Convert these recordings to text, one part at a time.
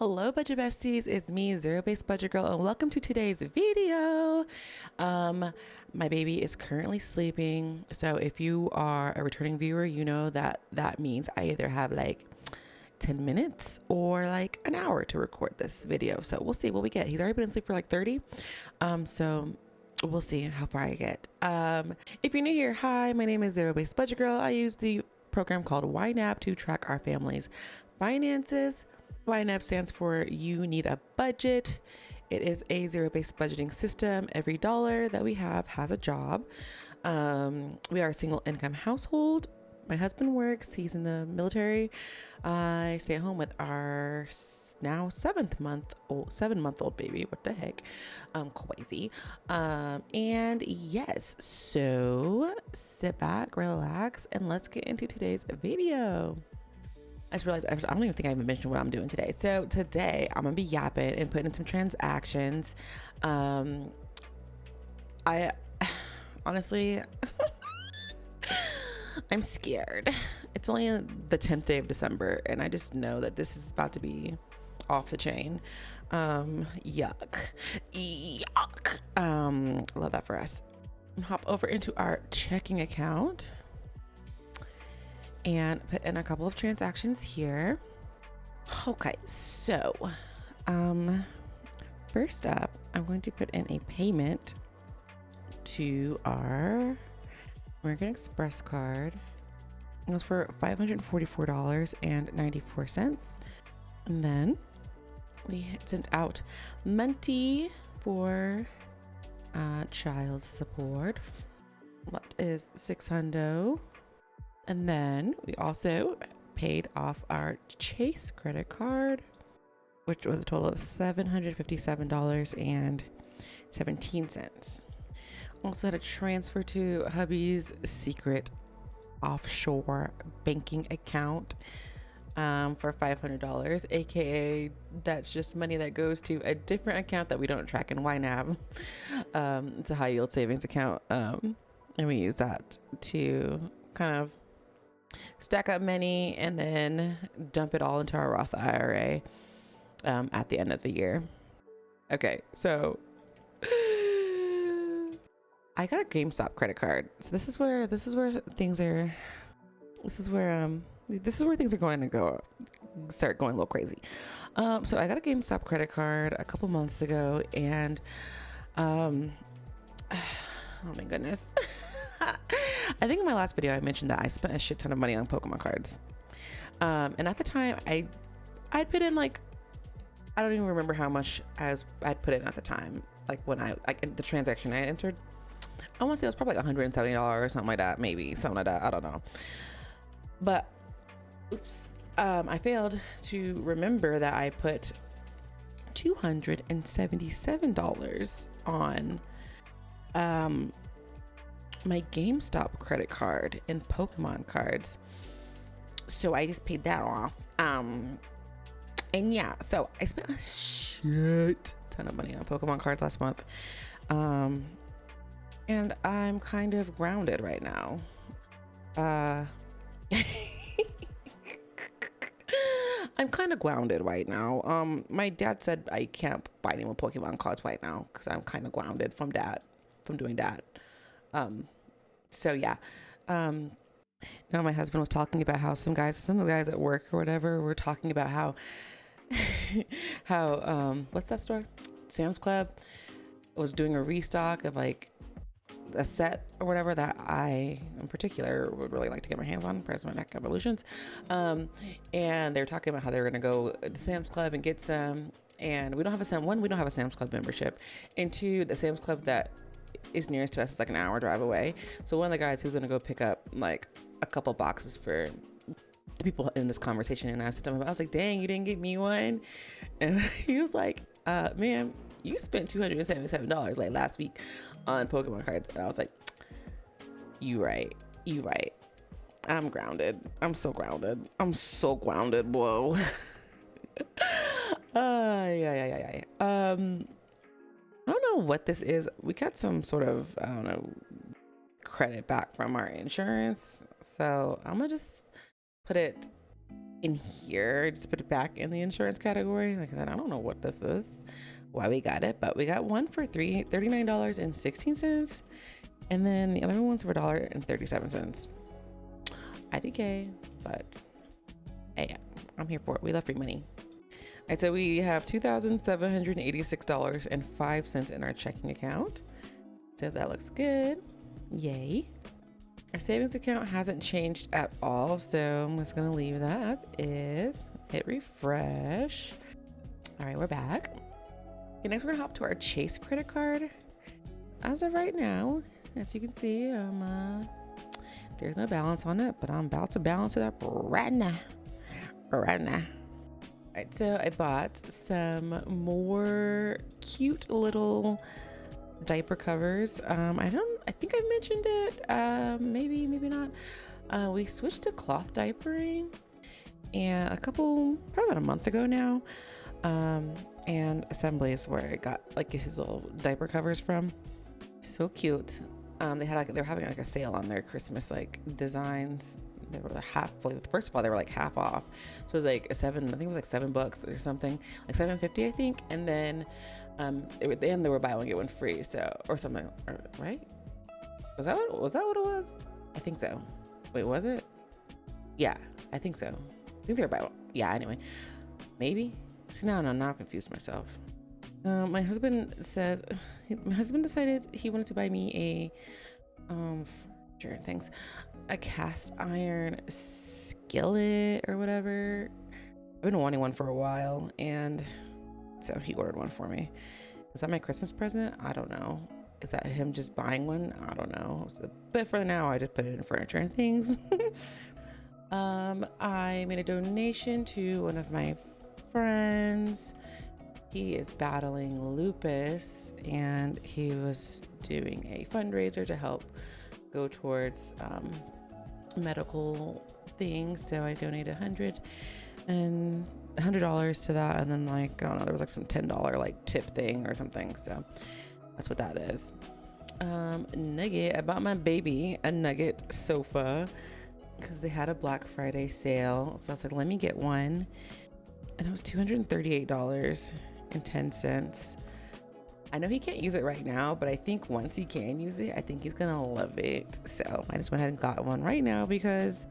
Hello, Budget Besties. It's me, Zero-Based Budget Girl, and welcome to today's video. My baby is currently sleeping, so if you are a returning viewer, you know that means I either have like 10 minutes or like an hour to record this video. So we'll see what we get. He's already been asleep for like 30. So we'll see how far I get. If you're new here, hi, my name is Zero-Based Budget Girl. I use the program called YNAB to track our family's finances. YNAB stands for You Need a Budget. It is a zero-based budgeting system. Every dollar that we have has a job. We are a single income household. My husband works. He's in the military. I stay at home with our now 7-month-old baby. What the heck? Crazy. And yes, so sit back, relax, and let's get into today's video. I just realized I don't even think I even mentioned what I'm doing today. So today I'm gonna be yapping and putting in some transactions. I honestly, I'm scared. It's only the 10th day of December, and I just know that this is about to be off the chain. Yuck. Love that for us. Hop over into our checking account and put in a couple of transactions here. Okay, so first up, I'm going to put in a payment to our American Express card. It was for $544.94. And then we sent out Menti for child support. That is $600. And then we also paid off our Chase credit card, which was a total of $757.17. Also had a transfer to hubby's secret offshore banking account for $500, aka that's just money that goes to a different account that we don't track in YNAB. It's a high yield savings account, and we use that to kind of stack up money and then dump it all into our Roth IRA at the end of the year. Okay, so I got a GameStop credit card. So this is where things are going to start going a little crazy. So I got a GameStop credit card a couple months ago, and oh my goodness. I think in my last video I mentioned that I spent a shit ton of money on Pokemon cards. And at the time I'd put in like, I don't even remember how much I'd put in at the time. Like when the transaction I entered, I want to say it was probably like $170 or something like that. Maybe something like that. I don't know. But oops. I failed to remember that I put $277 on my GameStop credit card and Pokemon cards. So I just paid that off. And yeah, so I spent a shit ton of money on Pokemon cards last month. And I'm kind of grounded right now. I'm kind of grounded right now. My dad said I can't buy any more Pokemon cards right now because I'm kind of grounded from doing that. So yeah. Now my husband was talking about how some of the guys at work or whatever were talking about how what's that store? Sam's Club was doing a restock of like a set or whatever that I in particular would really like to get my hands on, Present Neck Evolutions. And they were talking about how they were going to go to Sam's Club and get some, and we don't have a Sam's Club membership, and two, the Sam's Club that is nearest to us is like an hour drive away. So one of the guys who's going to go pick up like a couple boxes for the people in this conversation, and I said to him, I was like, dang, you didn't get me one? And he was like, ma'am, you spent $277 like last week on Pokemon cards. And I was like, you right. I'm grounded. I'm so grounded. Whoa. Yeah. I don't know what this is. We got some sort of, I don't know, credit back from our insurance. So I'm gonna just put it in here. Just put it back in the insurance category. Like I said, I don't know what this is, why we got it, but we got one for $39.16, and then the other one's for $1.37. IDK, but hey, I'm here for it. We love free money. All right, so we have $2,786.05 in our checking account. So that looks good. Yay. Our savings account hasn't changed at all, so I'm just gonna leave that as is. Hit refresh. All right, we're back. Okay, next we're gonna hop to our Chase credit card. As of right now, as you can see, there's no balance on it, but I'm about to balance it up right now. Right now. All right, so I bought some more cute little diaper covers. I think I mentioned it, maybe not. We switched to cloth diapering and probably about a month ago now. And Assembly is where I got like his little diaper covers from. So cute. They were having like a sale on their Christmas like designs. They were first of all, they were like half off. So it was like I think it was like $7 or something, like $7.50 I think. And then at the end they were buy one get one free, so or something, right? Was that what it was? I think so. Wait, was it? Yeah, I think so. I think they were buy one. Yeah, anyway, maybe. See, now I'm confused myself. My husband decided he wanted to buy me a cast iron skillet or whatever. I've been wanting one for a while, and so he ordered one for me. Is that my Christmas present? I don't know. Is that him just buying one? I don't know. But for now, I just put it in furniture and things. I made a donation to one of my friends. He is battling lupus, and he was doing a fundraiser to help go towards medical things. So I donated $100 to that, and then like I don't know, there was like some $10 like tip thing or something. So that's what that is. Nugget. I bought my baby a Nugget sofa because they had a Black Friday sale. So I was like, let me get one, and it was $238.10. I know he can't use it right now, but I think once he can use it, I think he's gonna love it. So I just went ahead and got one right now because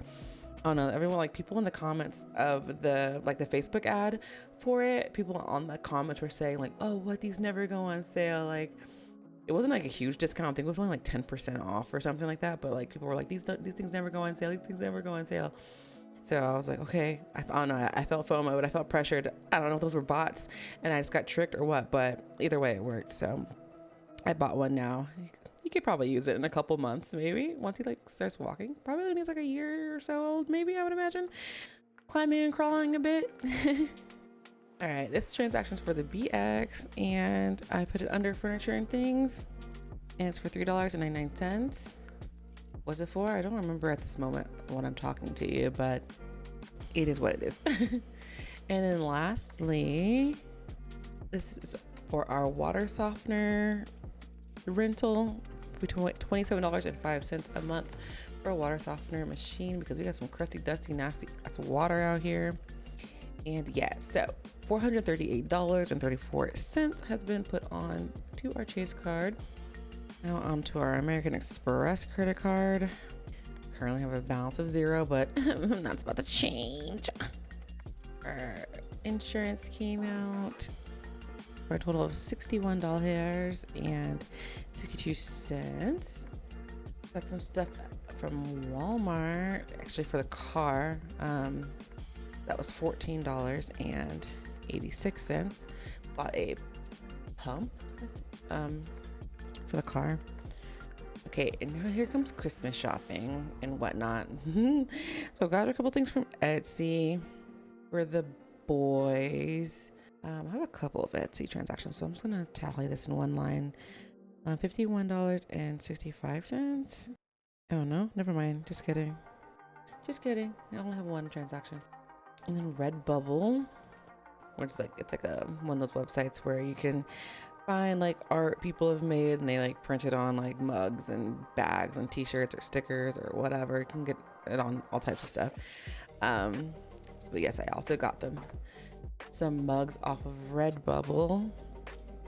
I don't know, everyone, like people in the comments of the Facebook ad for it, people on the comments were saying like, oh, what, these never go on sale. Like it wasn't like a huge discount. I think it was only like 10% off or something like that. But like people were like, these things never go on sale. These things never go on sale. So I was like, okay, I don't know. I felt FOMO, but I felt pressured. I don't know if those were bots and I just got tricked or what, but either way it worked. So I bought one now. He could probably use it in a couple months, maybe once he like starts walking. Probably when he's like a year or so old, maybe, I would imagine. Climbing and crawling a bit. All right, this transaction's for the BX, and I put it under furniture and things, and it's for $3.99. What's it for? I don't remember at this moment when I'm talking to you, but it is what it is. And then lastly, this is for our water softener rental, between $27.05 a month for a water softener machine, because we got some crusty, dusty, nasty water out here. And yeah, so $438.34 has been put on to our Chase card. Now on to our American Express credit card. Currently have a balance of $0, but that's about to change. Our insurance came out for a total of $61.62. Got some stuff from Walmart, actually for the car. That was $14.86. Bought a pump for the car. Okay, and now here comes Christmas shopping and whatnot. So I got a couple things from Etsy for the boys. I have a couple of Etsy transactions, so I'm just gonna tally this in one line. $51.65. Oh no, never mind. Just kidding. I only have one transaction. And then Redbubble, where it's like one of those websites where you can find like art people have made, and they like print it on like mugs and bags and t-shirts or stickers or whatever. You can get it on all types of stuff. But yes, I also got them some mugs off of Redbubble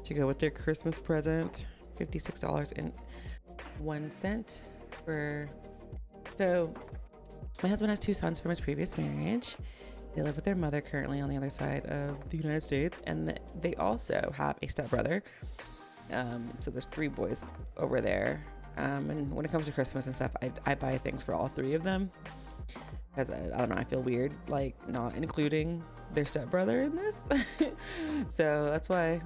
to go with their Christmas present. $56.01 for. So my husband has 2 sons from his previous marriage. They live with their mother currently on the other side of the United States, and they also have a stepbrother. So there's 3 boys over there. And when it comes to Christmas and stuff, I buy things for all 3 of them. Because I don't know, I feel weird like not including their stepbrother in this. So that's why,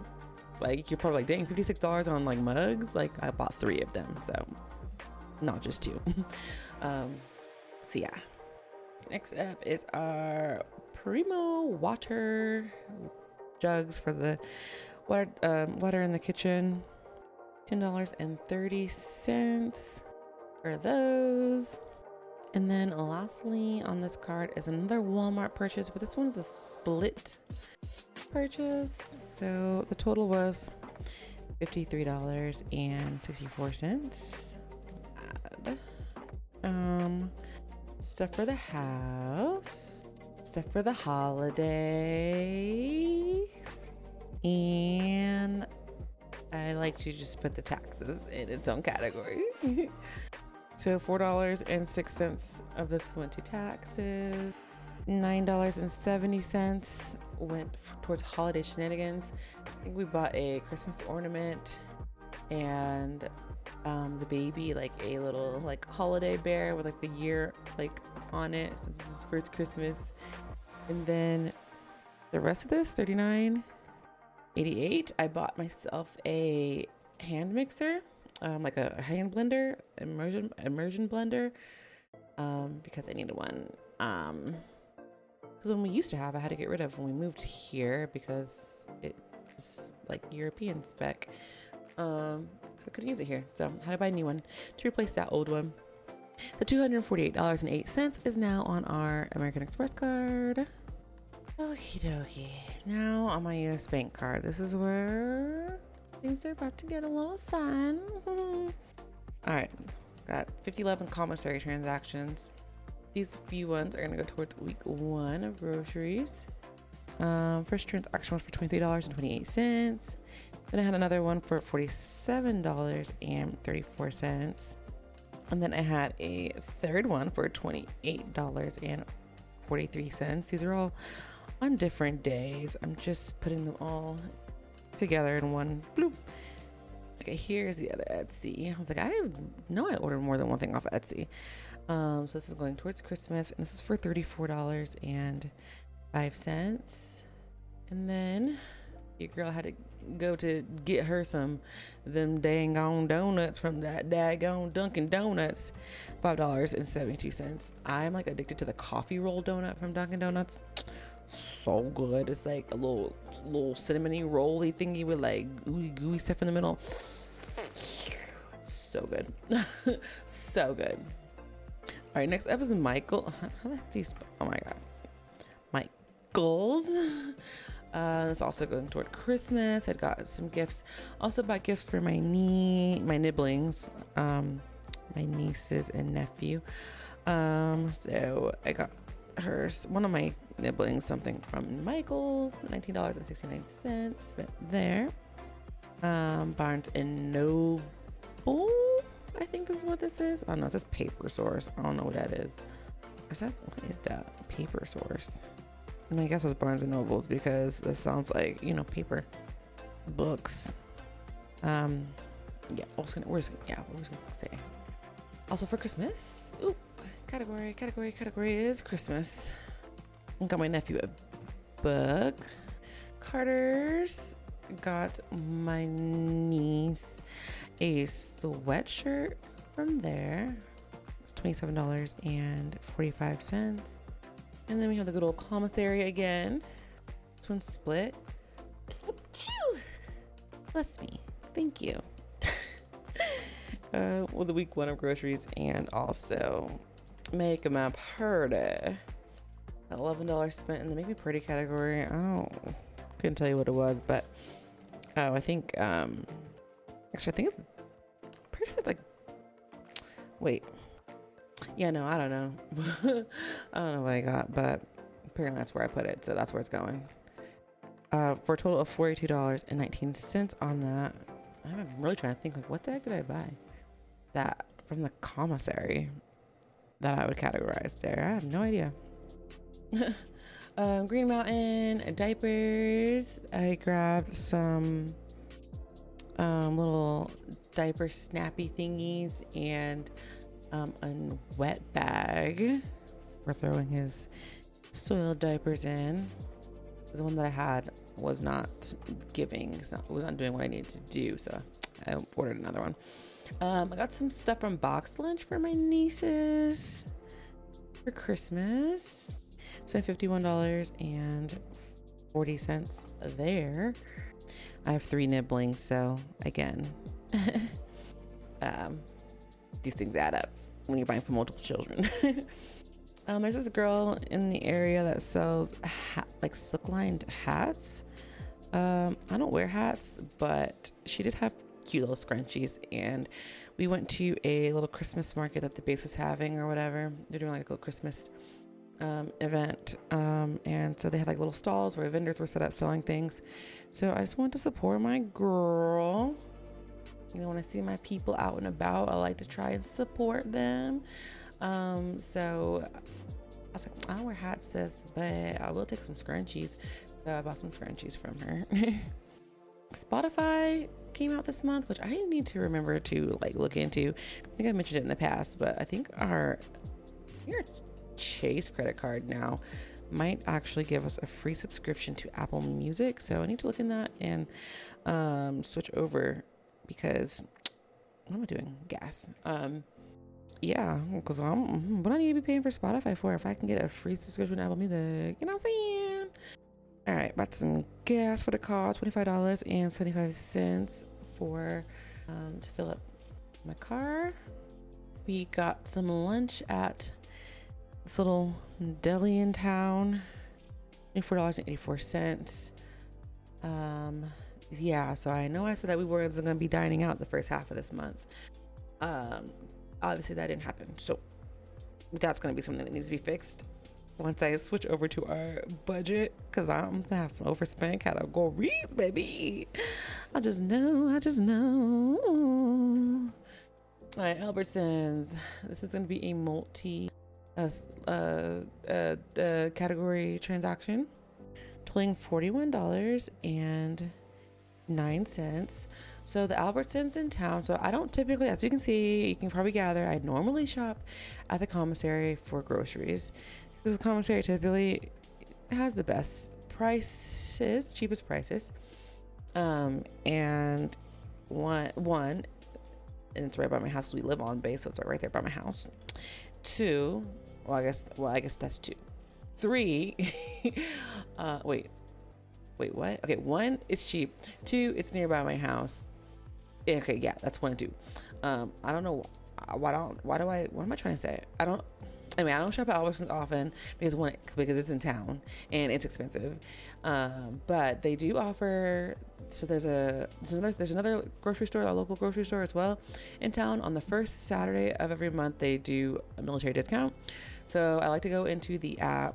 like, you're probably like, dang, $56 on like mugs. Like, I bought 3 of them, so not just 2. So yeah. Next up is our Primo water jugs for the water in the kitchen. $10.30 for those. And then lastly on this card is another Walmart purchase, but this one's a split purchase. So the total was $53.64. Stuff for the house, stuff for the holidays, and I like to just put the taxes in its own category. So $4.06 of this went to taxes. $9.70 went towards holiday shenanigans. I think we bought a Christmas ornament and the baby like a little like holiday bear with like the year like on it, since this is for its Christmas. And then the rest of this, $39.88, I bought myself a hand mixer, like a hand blender, immersion blender, because I needed one. Because when we used to have, I had to get rid of when we moved here because it's like European spec. So I couldn't use it here. So I had to buy a new one to replace that old one. The $248.08 is now on our American Express card. Okie dokie. Now on my US bank card. This is where things are about to get a little fun. All right. Got 5011 commissary transactions. These few ones are going to go towards week 1 of groceries. First transaction was for $23.28. Then I had another one for $47.34. And then I had a third one for $28.43. These are all on different days. I'm just putting them all together in one bloop. Okay, here's the other Etsy. I was like, I know I ordered more than one thing off of Etsy. So this is going towards Christmas, and this is for $34.05. And then your girl had to go to get her them dang on donuts from that daggone Dunkin' Donuts, $5.72. I'm like addicted to the coffee roll donut from Dunkin' Donuts. So good. It's like a little cinnamony rolly thingy with like gooey stuff in the middle. So good. So good. All right, next up is Michael. How the heck do you spell? Oh my God. Michael's. It's also going toward Christmas. I'd got some gifts. Also bought gifts for my nibblings, my nieces and nephew. So I got one of my nibblings something from Michael's, $19.69 spent there. Barnes and Noble, I think this is what this is. Oh no, it says Paper Source. I don't know what that is. What is that? Paper Source. I mean, I guess it was Barnes and Nobles because it sounds like, paper books. What was gonna say? Also for Christmas, category is Christmas. I got my nephew a book. Carter's got my niece a sweatshirt from there. It's $27.45. And then we have the good old commissary again. This one's split. Bless me. Thank you. Well, the week 1 of groceries and also make a map Purdy. $11 spent in the make me pretty category. Couldn't tell you what it was, but I think actually I think it's pretty sure it's like, wait. Yeah, no, I don't know. I don't know what I got, but apparently that's where I put it, so that's where it's going. For a total of $42.19 on that. I'm really trying to think, like, what the heck did I buy that from the commissary that I would categorize there? I have no idea. Green Mountain diapers. I grabbed some little diaper snappy thingies and a wet bag for throwing his soiled diapers in. The one that I had was not giving, so it was not doing what I needed to do, so I ordered another one. I got some stuff from Box Lunch for my nieces for Christmas. Spent $51.40 there. I have 3 nibblings, so again, these things add up when you're buying for multiple children. There's this girl in the area that sells like silk-lined hats. I don't wear hats, but she did have cute little scrunchies, and we went to a little Christmas market that the base was having or whatever. They're doing like a little Christmas event, and so they had like little stalls where vendors were set up selling things. So I just wanted to support my girl. You know, when I see my people out and about, I like to try and support them. So I was like, I don't wear hats, sis, but I will take some scrunchies. So I bought some scrunchies from her. Spotify came out this month, which I need to remember to like look into. I think I mentioned it in the past, but I think our Chase credit card now might actually give us a free subscription to Apple Music. So I need to look in that and switch over, because what am I doing? Gas. Yeah, because what I need to be paying for Spotify for if I can get a free subscription to Apple Music? You know what I'm saying? All right, bought some gas for the car, $25.75 for to fill up my car. We got some lunch at this little deli in town, $24.84. Yeah, so I know I said that we weren't going to be dining out the first half of this month. Obviously that didn't happen, so that's going to be something that needs to be fixed once I switch over to our budget, because I'm gonna have some overspent categories, baby. I just know. All right, Albertsons. This is gonna be a multi category transaction, totaling $41.09. So the Albertsons in town. So I don't typically, as you can see, you can probably gather, I normally shop at the commissary for groceries. This commissary typically has the best prices, cheapest prices. And one, and it's right by my house. We live on base, so it's right there by my house. 2, I guess that's 2. 3, wait, what? Okay, 1, it's cheap. 2, it's nearby my house. Okay, yeah, that's 1 and 2. I don't know what am I trying to say? I don't shop at Albertsons often because it's in town and it's expensive. But they do offer, so there's another grocery store, a local grocery store as well in town. On the first Saturday of every month, they do a military discount. So I like to go into the app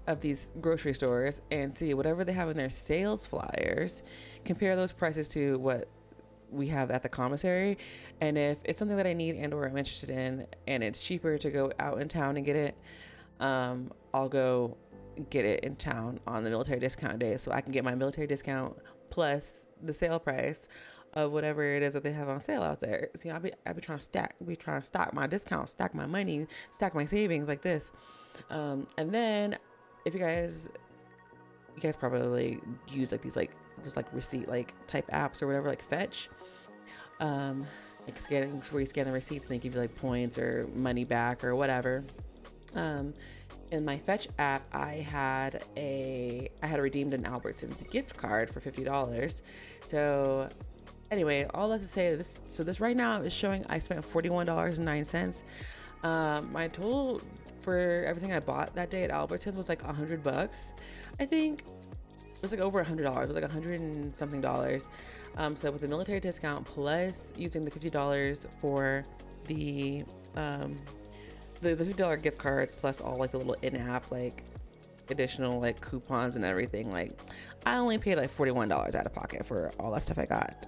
of these grocery stores and see whatever they have in their sales flyers, compare those prices to what we have at the commissary, and if it's something that I need and or I'm interested in and it's cheaper to go out in town and get it, I'll go get it in town on the military discount day, so I can get my military discount plus the sale price of whatever it is that they have on sale out there. See, I'll be trying to stock my discounts, stack my money, stack my savings like this. And then if you guys probably use like these just like receipt like type apps or whatever, like Fetch, like scanning, where you scan the receipts and they give you like points or money back or whatever. In my Fetch app, I had redeemed an Albertsons gift card for $50. So anyway, all that to say, this right now is showing I spent $41.09. My total for everything I bought that day at Albertsons was like $100. I think it was like over $100. It was like $100 and something dollars. So with the military discount plus using the $50 for the $50 gift card plus all like the little in-app like additional like coupons and everything, like I only paid like $41 out of pocket for all that stuff I got,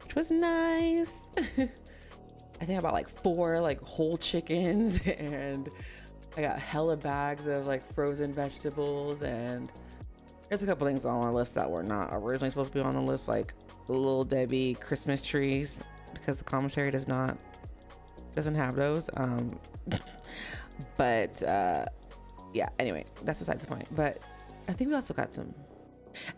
which was nice. I think I bought like 4 like whole chickens, and I got hella bags of like frozen vegetables, and there's a couple things on our list that were not originally supposed to be on the list, like Little Debbie Christmas trees, because the commissary doesn't have those. But yeah, anyway, that's besides the point. But I think we also got some.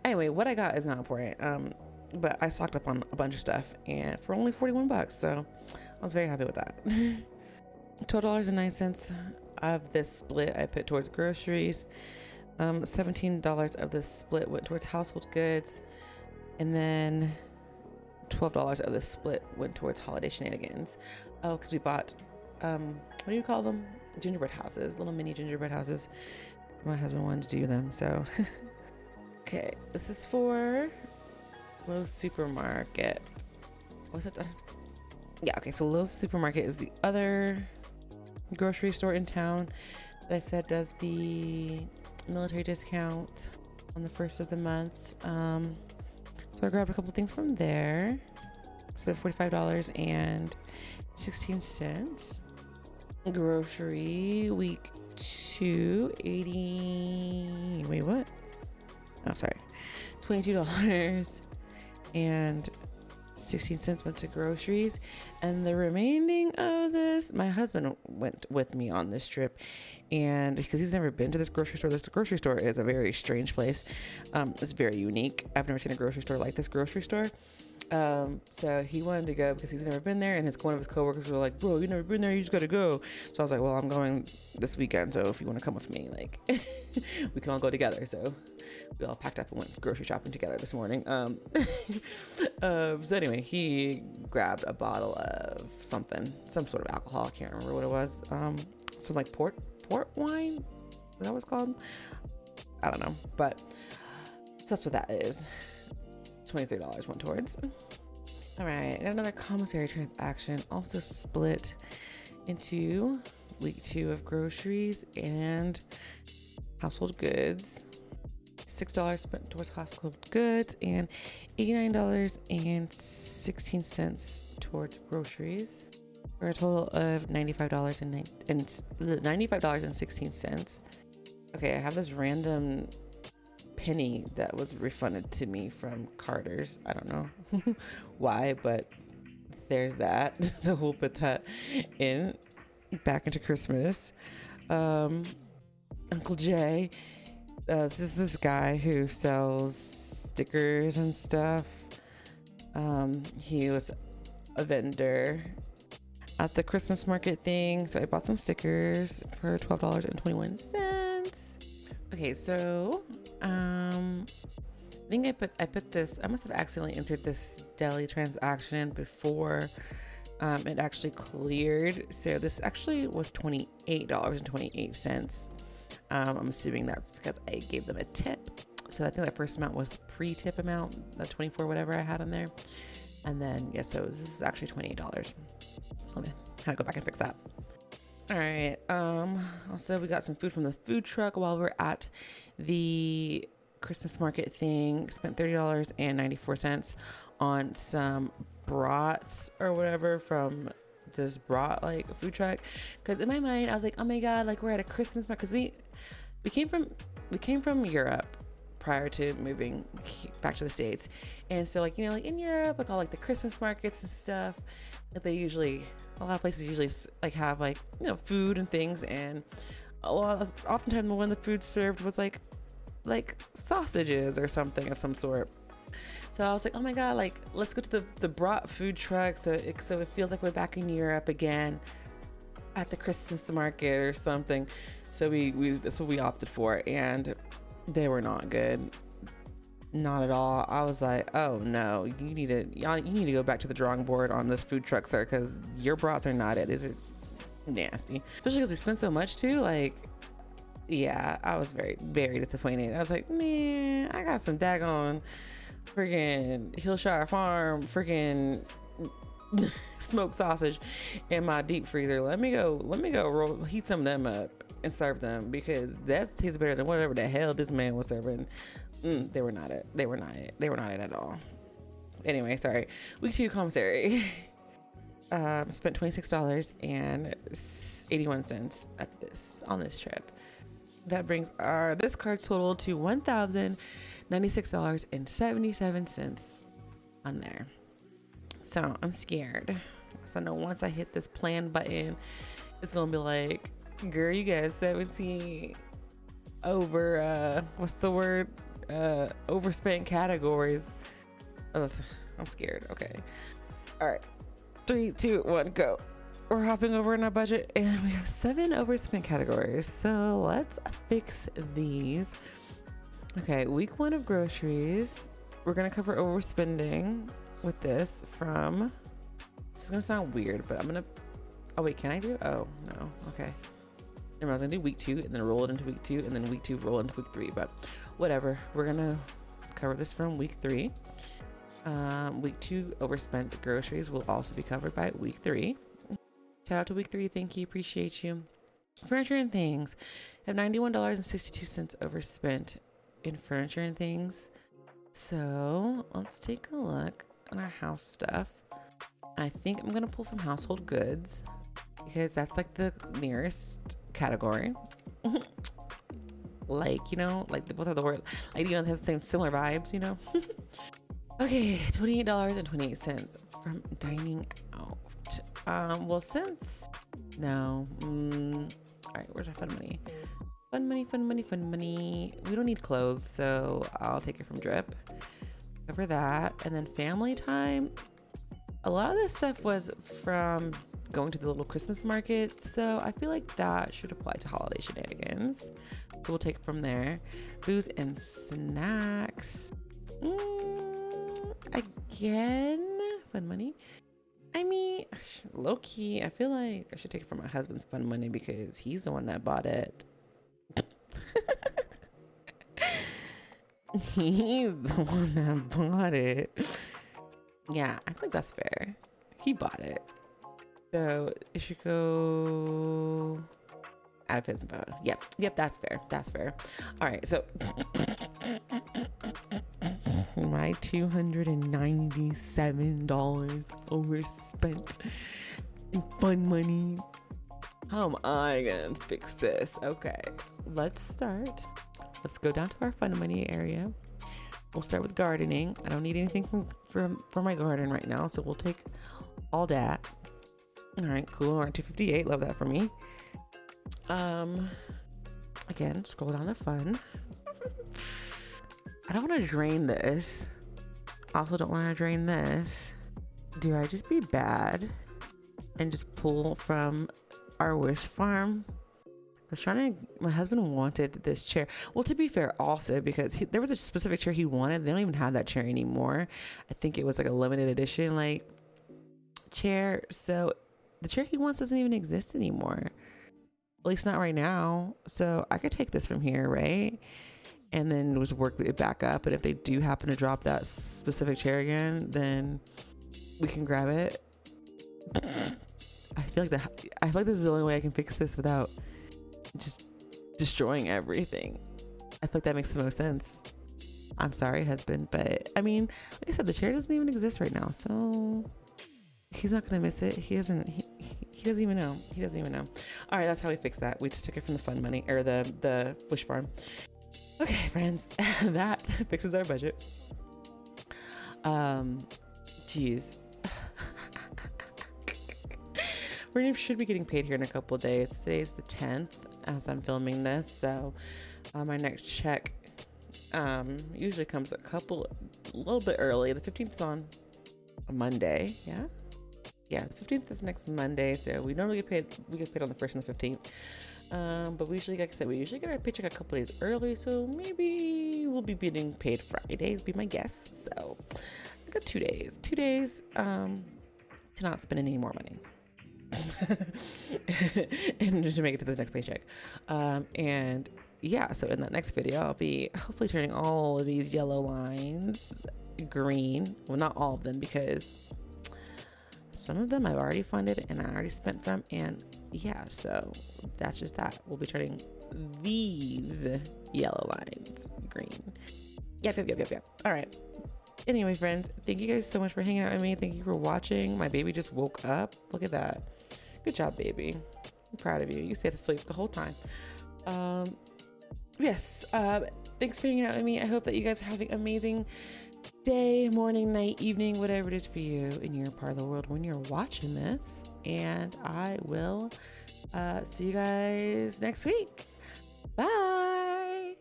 Anyway, what I got is not important. But I stocked up on a bunch of stuff, and for only $41, so I was very happy with that. $12.09 of this split I put towards groceries. $17 of this split went towards household goods, and then $12 of this split went towards holiday shenanigans. Oh, because we bought what do you call them? Gingerbread houses, little mini gingerbread houses. My husband wanted to do them, so okay. This is for Lowe's Supermarket. What's it? Yeah, okay. So Lowe's Supermarket is the other grocery store in town that I said does the military discount on the first of the month. So I grabbed a couple things from there. Spent $45.16. Grocery week 2, 80. Wait, what? Oh, sorry. $22.16 went to groceries, and the remaining of this, my husband went with me on this trip, and because he's never been to this grocery store. This grocery store is a very strange place. It's very unique. I've never seen a grocery store like this grocery store. So he wanted to go because he's never been there, and one of his coworkers were like, bro, you never been there, you just gotta go. So I was like, well, I'm going this weekend, so if you want to come with me, like we can all go together. So we all packed up and went grocery shopping together this morning. So anyway, he grabbed a bottle of something, some sort of alcohol, I can't remember what it was. Some like port wine, is that what it's called? I don't know, but so that's what that is. $23 went towards. All right, I got another commissary transaction, also split into week 2 of groceries and household goods. $6 spent towards household goods and $89.16 towards groceries, for a total of $95.16. Okay, I have this random penny that was refunded to me from Carter's. I don't know why, but there's that. So we'll put that in back into Christmas. Uncle Jay, this is this guy who sells stickers and stuff. He was a vendor at the Christmas market thing, so I bought some stickers for $12.21. Okay, so I think I put this, I must have accidentally entered this deli transaction before it actually cleared. So this actually was $28.28. I'm assuming that's because I gave them a tip. So I think that first amount was pre-tip amount, the 24 whatever I had in there. And then, yeah, so this is actually $28. So let me kind of go back and fix that. All right. Also, we got some food from the food truck while we're at the Christmas market thing. Spent $30.94 on some brats or whatever from this brat like food truck. Because in my mind, I was like, oh my god, like we're at a Christmas market. Because we came from Europe prior to moving back to the States, and so like, you know, like in Europe, like all like the Christmas markets and stuff, that they usually, a lot of places usually like have like, you know, food and things, and oftentimes one of the food served was like sausages or something of some sort. So I was like, oh my god, like let's go to the brat food truck, so it feels like we're back in Europe again at the Christmas market or something. So that's what we opted for, and they were not good, not at all. I was like, oh no, you need to go back to the drawing board on this food truck, sir, because your brats are not it. These are nasty, especially because we spent so much too. Like, yeah, I was very, very disappointed. I was like, man, I got some daggone freaking Hillshire Farm freaking smoked sausage in my deep freezer. Let me go heat some of them up. and serve them, because that tastes better than whatever the hell this man was serving. They were not it. They were not it. They were not it at all. Anyway, sorry. Week 2 commissary. Spent $26.81 on this trip. That brings this card total to $1,096.77 on there. So I'm scared, because I know once I hit this plan button, it's gonna be like, girl, you got 17 overspent categories. I'm scared. Okay. All right. 3, 2, 1, go. We're hopping over in our budget, and we have 7 overspent categories. So let's fix these. Okay, week 1 of groceries. We're gonna cover overspending with this from. This is gonna sound weird, but I'm gonna. Oh wait, can I do? Oh no. Okay. I was gonna do week 2 and then roll it into week 2 and then week 2 roll into week 3, but whatever. We're gonna cover this from week 3. Week 2 overspent groceries will also be covered by week 3. Shout out to week 3. Thank you. Appreciate you. Furniture and things have $91.62 overspent in furniture and things. So let's take a look on our house stuff. I think I'm going to pull from household goods, because that's like the nearest category. Like, like both of the word, like, it has the same similar vibes, Okay, $28.28 from dining out. Well, since no, all right, where's our fun money? Fun money. We don't need clothes, so I'll take it from drip. Cover that, and then family time. A lot of this stuff was from going to the little Christmas market, so I feel like that should apply to holiday shenanigans. So we'll take it from there. Booze and snacks. Again, fun money. I mean, low key, I feel like I should take it from my husband's fun money, because he's the one that bought it. He's the one that bought it. Yeah, I think that's fair. He bought it. So it should go out of his phone. Yep, that's fair. All right, so my $297 overspent in fun money. How am I gonna fix this? Okay, let's start. Let's go down to our fun money area. We'll start with gardening. I don't need anything from my garden right now, so we'll take all that. All right, cool. We're at $258. Love that for me. Again, scroll down to fun. I don't want to drain this. Also don't want to drain this. Do I just be bad and just pull from our wish farm? My husband wanted this chair. Well, to be fair, also because there was a specific chair he wanted. They don't even have that chair anymore. I think it was like a limited edition chair. So the chair he wants doesn't even exist anymore. At least not right now. So I could take this from here, right? And then just work it back up. And if they do happen to drop that specific chair again, then we can grab it. I feel like this is the only way I can fix this without just destroying everything. I feel like that makes the most sense. I'm sorry, husband, but I mean, like I said, the chair doesn't even exist right now, so he's not gonna miss it. He doesn't even know. All right, that's how we fix that. We just took it from the fun money, or the wish farm. Okay, friends, that fixes our budget. Geez. We should be getting paid here in a couple of days. Today's the 10th as I'm filming this, so my next check usually comes a little bit early. The 15th is on a Monday. The 15th is next Monday, so we normally get paid on the 1st and the 15th. But we usually, like I said, get our paycheck a couple days early, so maybe we'll be getting paid Friday, would be my guess. So I got 2 days to not spend any more money. And just to make it to this next paycheck. And yeah, so in that next video, I'll be hopefully turning all of these yellow lines green. Well, not all of them, because some of them I've already funded and I already spent from, and yeah, so that's just that. We'll be turning these yellow lines green. Yep. All right. Anyway, friends, thank you guys so much for hanging out with me. Thank you for watching. My baby just woke up. Look at that. Good job, baby. I'm proud of you. You stayed asleep the whole time. Yes. Thanks for hanging out with me. I hope that you guys are having an amazing day, morning, night, evening, whatever it is for you in your part of the world when you're watching this. And I will see you guys next week. Bye.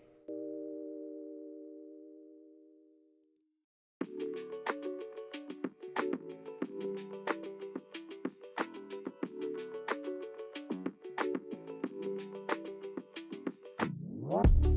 What?